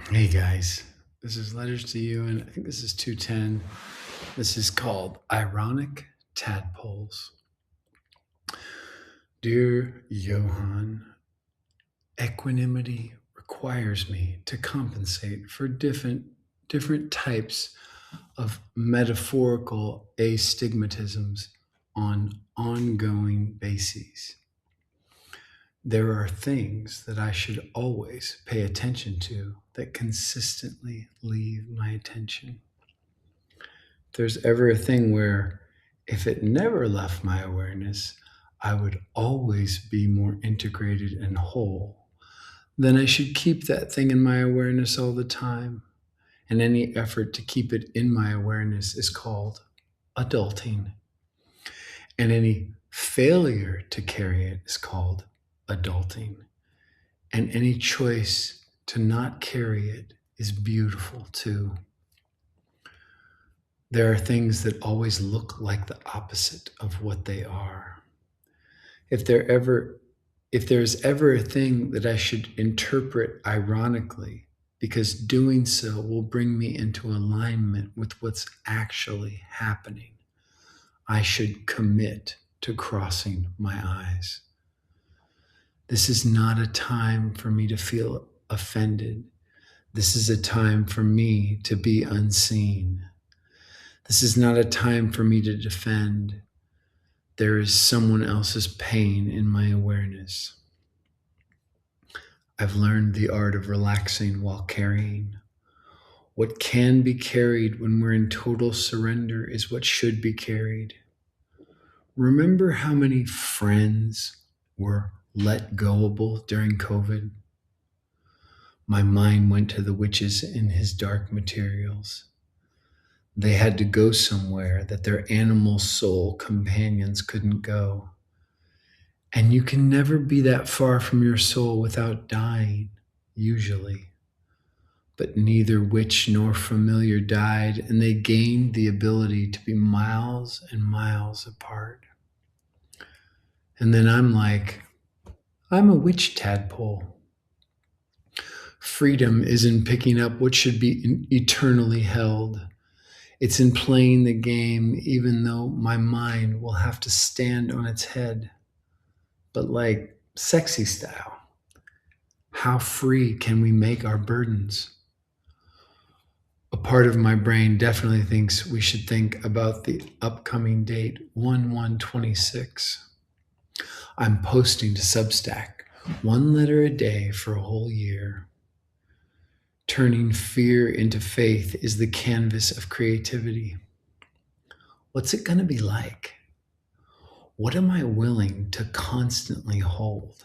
Hey guys, this is Letters to You, and I think this is 210. This is called Ironic Tadpoles. Dear Johan, equanimity requires me to compensate for different types of metaphorical astigmatisms on ongoing bases. There are things that I should always pay attention to that consistently leave my attention. If there's ever a thing where if it never left my awareness, I would always be more integrated and whole, then I should keep that thing in my awareness all the time. And any effort to keep it in my awareness is called adulting. And any failure to carry it is called adulting. And any choice to not carry it is beautiful too. There are things that always look like the opposite of what they are. If there ever if there's ever a thing that I should interpret ironically, because doing so will bring me into alignment with what's actually happening, I should commit to crossing my eyes. This is not a time for me to feel offended. This is a time for me to be unseen. This is not a time for me to defend. There is someone else's pain in my awareness. I've learned the art of relaxing while carrying. What can be carried when we're in total surrender is what should be carried. Remember how many friends were let goable during COVID? My mind went to the witches in his dark materials. They had to go somewhere that their animal soul companions couldn't go. And you can never be that far from your soul without dying, usually. But neither witch nor familiar died, and they gained the ability to be miles and miles apart. And then I'm like, I'm a witch tadpole. Freedom is in picking up what should be eternally held. It's in playing the game, even though my mind will have to stand on its head. But like sexy style, how free can we make our burdens? A part of my brain definitely thinks we should think about the upcoming date 1/1/26. I'm posting to Substack one letter a day for a whole year. Turning fear into faith is the canvas of creativity. What's it going to be like? What am I willing to constantly hold?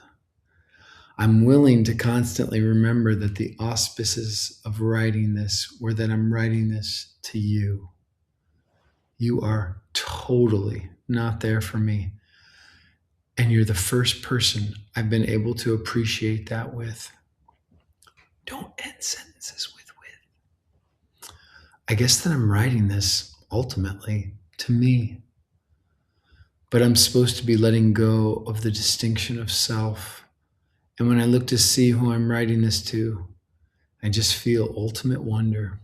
I'm willing to constantly remember that the auspices of writing this were that I'm writing this to you. You are totally not there for me. And you're the first person I've been able to appreciate that with. Don't end sentences with. I guess that I'm writing this ultimately to me. But I'm supposed to be letting go of the distinction of self. And when I look to see who I'm writing this to, I just feel ultimate wonder.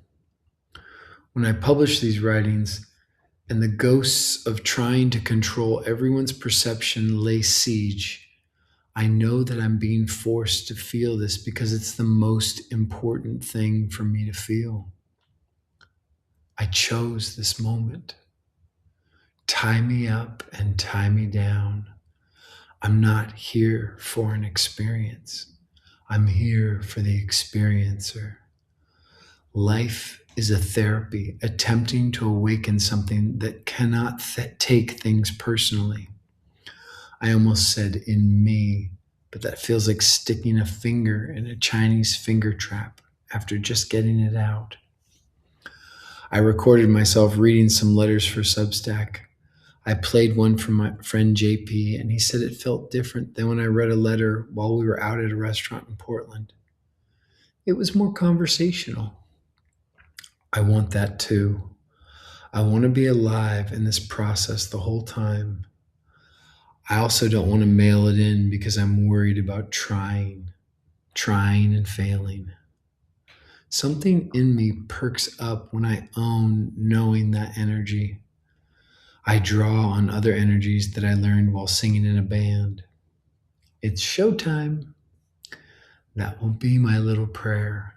When I publish these writings and the ghosts of trying to control everyone's perception lay siege, I know that I'm being forced to feel this because it's the most important thing for me to feel. I chose this moment. Tie me up and tie me down. I'm not here for an experience. I'm here for the experiencer. Life is a therapy attempting to awaken something that cannot take things personally. I almost said in me, but that feels like sticking a finger in a Chinese finger trap after just getting it out. I recorded myself reading some letters for Substack. I played one from my friend JP, and he said it felt different than when I read a letter while we were out at a restaurant in Portland. It was more conversational. I want that too. I want to be alive in this process the whole time. I also don't want to mail it in because I'm worried about trying and failing. Something in me perks up when I own knowing that energy. I draw on other energies that I learned while singing in a band. It's showtime. That will be my little prayer.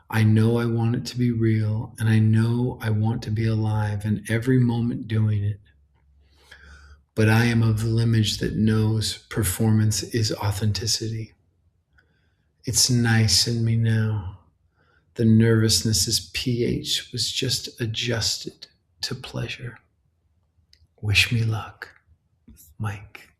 I know I want it to be real, and I know I want to be alive in every moment doing it. But I am of the image that knows performance is authenticity. It's nice in me now. The nervousness's pH was just adjusted to pleasure. Wish me luck, Mike.